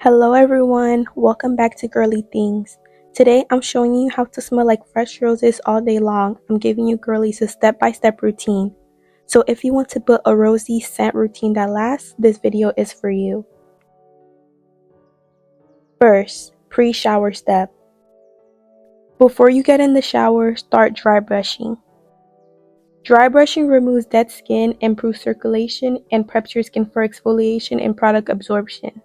Hello everyone, welcome back to Girly Things. Today I'm showing you how to smell like fresh roses all day long. I'm giving you girlies a step-by-step routine. So if you want to build a rosy scent routine that lasts, this video is for you. First, pre-shower step. Before you get in the shower, start dry brushing. Dry brushing removes dead skin, improves circulation, and preps your skin for exfoliation and product absorption.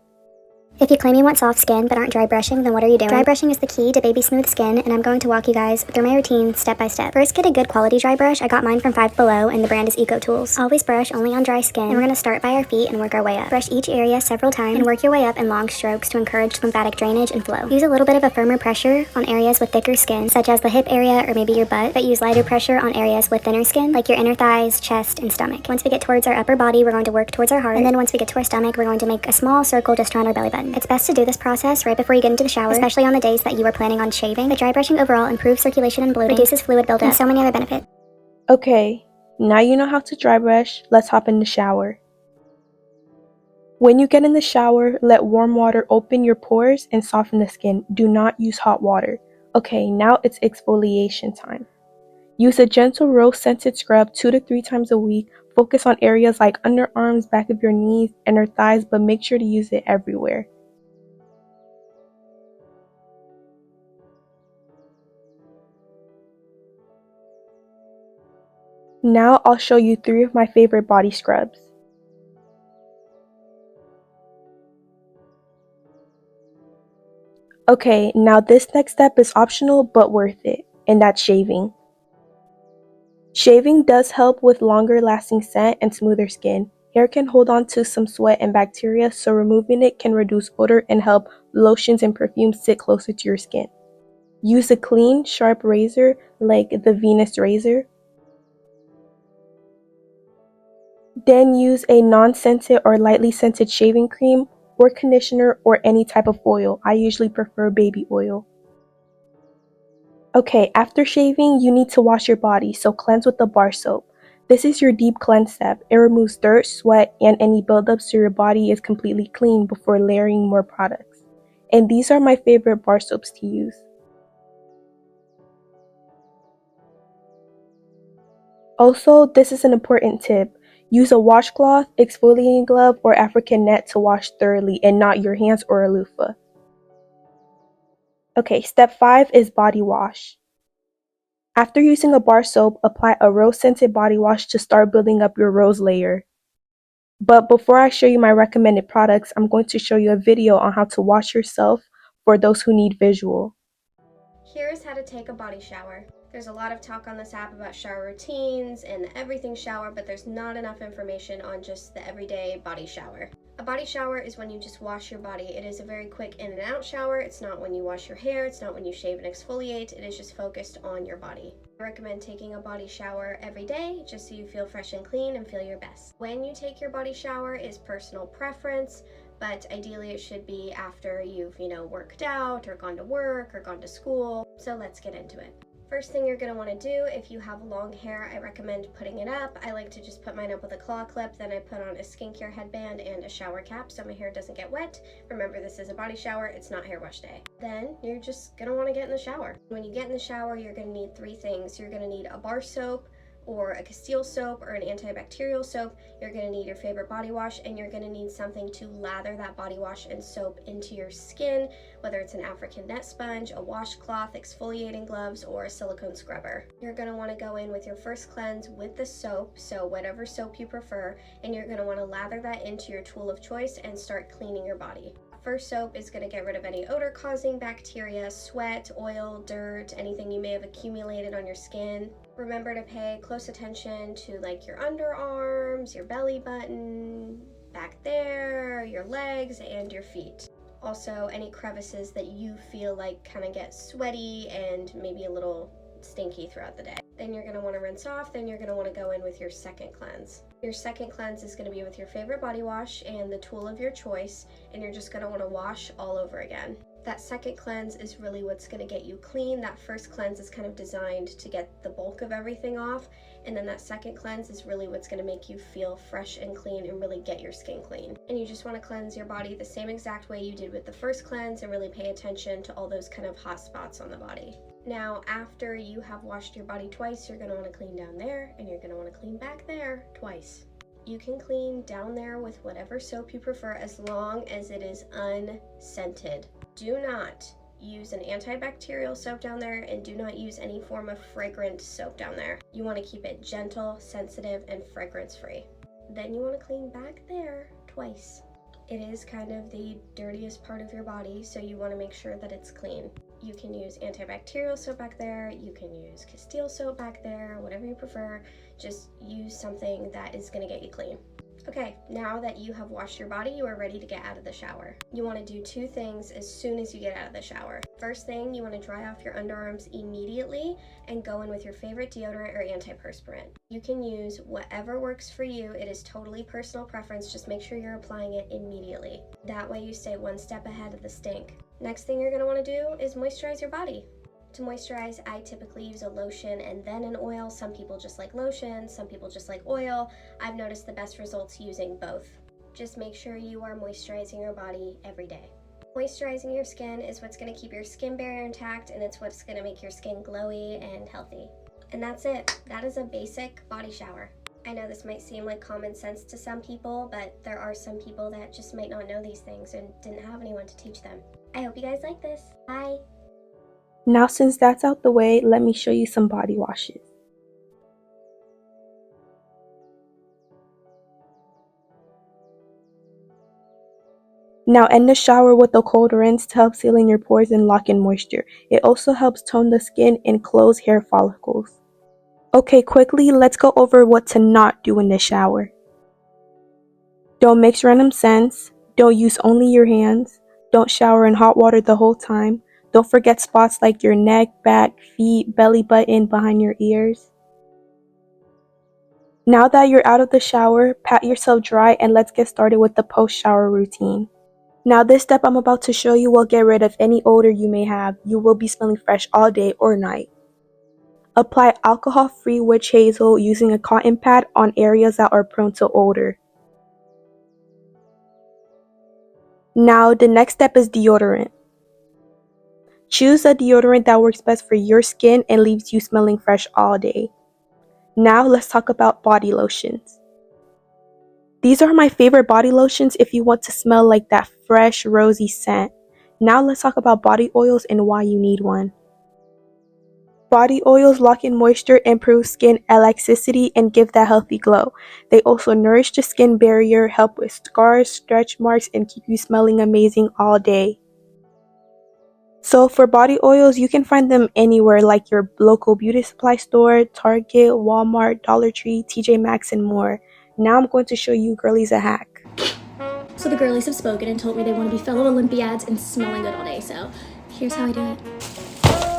If you claim you want soft skin but aren't dry brushing, then what are you doing? Dry brushing is the key to baby smooth skin, and I'm going to walk you guys through my routine step by step. First, get a good quality dry brush. I got mine from Five Below, and the brand is Eco Tools. Always brush only on dry skin, and we're going to start by our feet and work our way up. Brush each area several times and work your way up in long strokes to encourage lymphatic drainage and flow. Use a little bit of a firmer pressure on areas with thicker skin, such as the hip area or maybe your butt, but use lighter pressure on areas with thinner skin, like your inner thighs, chest, and stomach. Once we get towards our upper body, we're going to work towards our heart, and then once we get to our stomach, we're going to make a small circle just around our belly button. It's best to do this process right before you get into the shower, especially on the days that you are planning on shaving. The dry brushing overall improves circulation and bloating, reduces fluid buildup, and so many other benefits. Okay, now you know how to dry brush, let's hop in the shower. When you get in the shower, let warm water open your pores and soften the skin. Do not use hot water. Okay, now it's exfoliation time. Use a gentle rose-scented scrub 2 to 3 times a week. Focus on areas like underarms, back of your knees, inner thighs, but make sure to use it everywhere. Now I'll show you 3 of my favorite body scrubs. Okay, now this next step is optional but worth it, and that's shaving. Shaving does help with longer lasting scent and smoother skin. Hair can hold on to some sweat and bacteria, so removing it can reduce odor and help lotions and perfumes sit closer to your skin. Use a clean, sharp razor like the Venus razor. Then use a non-scented or lightly scented shaving cream or conditioner or any type of oil. I usually prefer baby oil. Okay, after shaving, you need to wash your body, so cleanse with a bar soap. This is your deep cleanse step. It removes dirt, sweat, and any buildup so your body is completely clean before layering more products. And these are my favorite bar soaps to use. Also, this is an important tip. Use a washcloth, exfoliating glove, or African net to wash thoroughly and not your hands or a loofah. Okay, step 5 is body wash. After using a bar soap, apply a rose-scented body wash to start building up your rose layer. But before I show you my recommended products, I'm going to show you a video on how to wash yourself for those who need visual. Here's how to take a body shower. There's a lot of talk on this app about shower routines and the everything shower, but there's not enough information on just the everyday body shower. A body shower is when you just wash your body. It is a very quick in and out shower. It's not when you wash your hair. It's not when you shave and exfoliate. It is just focused on your body. I recommend taking a body shower every day just so you feel fresh and clean and feel your best. When you take your body shower is personal preference, but ideally it should be after you've, worked out or gone to work or gone to school. So let's get into it. First thing you're going to want to do, if you have long hair, I recommend putting it up. I like to just put mine up with a claw clip, then I put on a skincare headband and a shower cap so my hair doesn't get wet. Remember, this is a body shower, it's not hair wash day. Then you're just going to want to get in the shower. When you get in the shower, you're going to need 3 things. You're going to need a bar soap, or a Castile soap, or an antibacterial soap. You're going to need your favorite body wash, and you're going to need something to lather that body wash and soap into your skin, whether it's an African net sponge, a washcloth, exfoliating gloves, or a silicone scrubber. You're going to want to go in with your first cleanse with the soap, so whatever soap you prefer, and you're going to want to lather that into your tool of choice and start cleaning your body. First soap is going to get rid of any odor-causing bacteria, sweat, oil, dirt, anything you may have accumulated on your skin. Remember to pay close attention to your underarms, your belly button, back there, your legs, and your feet. Also, any crevices that you feel like kind of get sweaty and maybe a little stinky throughout the day. Then you're going to want to rinse off, then you're going to want to go in with your second cleanse. Your second cleanse is going to be with your favorite body wash and the tool of your choice, and you're just going to want to wash all over again. That second cleanse is really what's going to get you clean. That first cleanse is kind of designed to get the bulk of everything off, and then that second cleanse is really what's going to make you feel fresh and clean and really get your skin clean. And you just want to cleanse your body the same exact way you did with the first cleanse and really pay attention to all those kind of hot spots on the body. Now, after you have washed your body twice, you're going to want to clean down there and you're going to want to clean back there twice. You can clean down there with whatever soap you prefer as long as it is unscented. Do not use an antibacterial soap down there, and do not use any form of fragrant soap down there. You want to keep it gentle, sensitive, and fragrance free. Then you want to clean back there twice. It is kind of the dirtiest part of your body, so you want to make sure that it's clean. You can use antibacterial soap back there, you can use Castile soap back there, whatever you prefer. Just use something that is going to get you clean. Okay, now that you have washed your body, you are ready to get out of the shower. You want to do two things as soon as you get out of the shower. First thing, you want to dry off your underarms immediately and go in with your favorite deodorant or antiperspirant. You can use whatever works for you. It is totally personal preference. Just make sure you're applying it immediately. That way you stay one step ahead of the stink. Next thing you're going to want to do is moisturize your body. To moisturize, I typically use a lotion and then an oil. Some people just like lotion, some people just like oil. I've noticed the best results using both. Just make sure you are moisturizing your body every day. Moisturizing your skin is what's going to keep your skin barrier intact, and it's what's going to make your skin glowy and healthy. And that's it. That is a basic body shower. I know this might seem like common sense to some people, but there are some people that just might not know these things and didn't have anyone to teach them. I hope you guys like this. Bye! Now since that's out the way, let me show you some body washes. Now end the shower with a cold rinse to help seal in your pores and lock in moisture. It also helps tone the skin and close hair follicles. Okay, quickly, let's go over what to not do in the shower. Don't mix random scents. Don't use only your hands. Don't shower in hot water the whole time. Don't forget spots like your neck, back, feet, belly button, behind your ears. Now that you're out of the shower, pat yourself dry and let's get started with the post-shower routine. Now this step I'm about to show you will get rid of any odor you may have. You will be smelling fresh all day or night. Apply alcohol-free witch hazel using a cotton pad on areas that are prone to odor. Now the next step is deodorant. Choose a deodorant that works best for your skin and leaves you smelling fresh all day. Now let's talk about body lotions. These are my favorite body lotions if you want to smell like that fresh, rosy scent. Now let's talk about body oils and why you need one. Body oils lock in moisture, improve skin elasticity, and give that healthy glow. They also nourish the skin barrier, help with scars, stretch marks, and keep you smelling amazing all day. So for body oils, you can find them anywhere like your local beauty supply store, Target, Walmart, Dollar Tree, TJ Maxx, and more. Now I'm going to show you girlies a hack. So the girlies have spoken and told me they want to be fellow Olympiads and smelling good all day, so here's how I do it.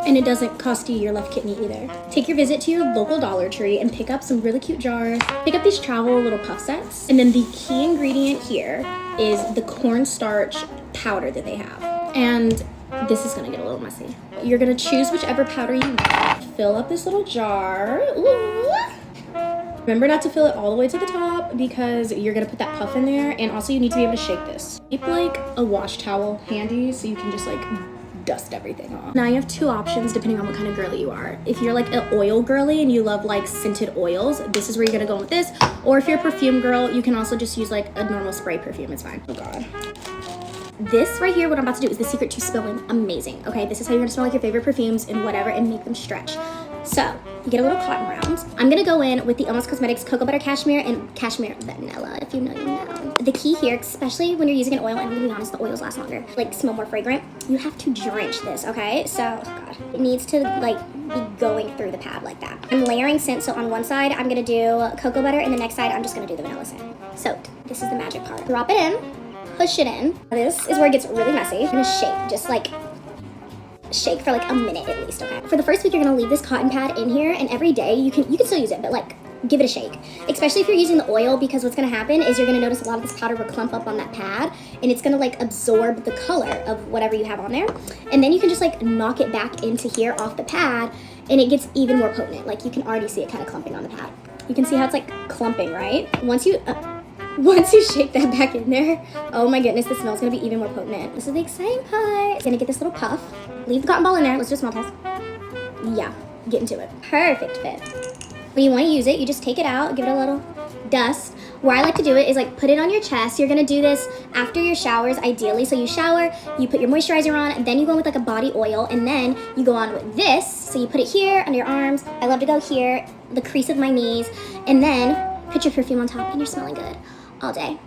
And it doesn't cost you your left kidney either. Take your visit to your local Dollar Tree and pick up some really cute jars. Pick up these travel little puff sets. And then the key ingredient here is the cornstarch powder that they have. And this is gonna get a little messy. You're gonna choose whichever powder you want. Fill up this little jar. Ooh. Remember not to fill it all the way to the top because you're gonna put that puff in there, and also you need to be able to shake this. Keep like a wash towel handy so you can just like dust everything off. Now you have two options depending on what kind of girly you are. If you're like an oil girly and you love like scented oils, this is where you're gonna go with this. Or if you're a perfume girl, you can also just use like a normal spray perfume, it's fine. Oh god. This right here, what I'm about to do is the secret to smelling amazing, okay? This is how you're gonna smell like your favorite perfumes and whatever and make them stretch. So, you get a little cotton round. I'm gonna go in with the Almost Cosmetics Cocoa Butter Cashmere and Cashmere Vanilla, if you know, you know. The key here, especially when you're using an oil, and to be honest, the oils last longer, like smell more fragrant, you have to drench this, okay? So, oh god, it needs to like be going through the pad like that. I'm layering scent, so on one side, I'm gonna do cocoa butter, and the next side, I'm just gonna do the vanilla scent. So, this is the magic part. Drop it in. Push it in. This is where it gets really messy. I'm gonna shake, just like shake for like a minute at least, okay? For the first week, you're gonna leave this cotton pad in here, and every day you can still use it, but like give it a shake. Especially if you're using the oil, because what's gonna happen is you're gonna notice a lot of this powder will clump up on that pad, and it's gonna like absorb the color of whatever you have on there. And then you can just like knock it back into here off the pad, and it gets even more potent. Like you can already see it kind of clumping on the pad. You can see how it's like clumping, right? Once you shake that back in there, oh my goodness, the smell's gonna be even more potent. This is the exciting part. It's gonna get this little puff. Leave the cotton ball in there. Let's do a smell test. Yeah, get into it. Perfect fit. When you want to use it, you just take it out, give it a little dust. Where I like to do it is like put it on your chest. You're gonna do this after your showers, ideally. So you shower, you put your moisturizer on, and then you go in with like a body oil, and then you go on with this. So you put it here under your arms. I love to go here, the crease of my knees, and then put your perfume on top, and you're smelling good all day.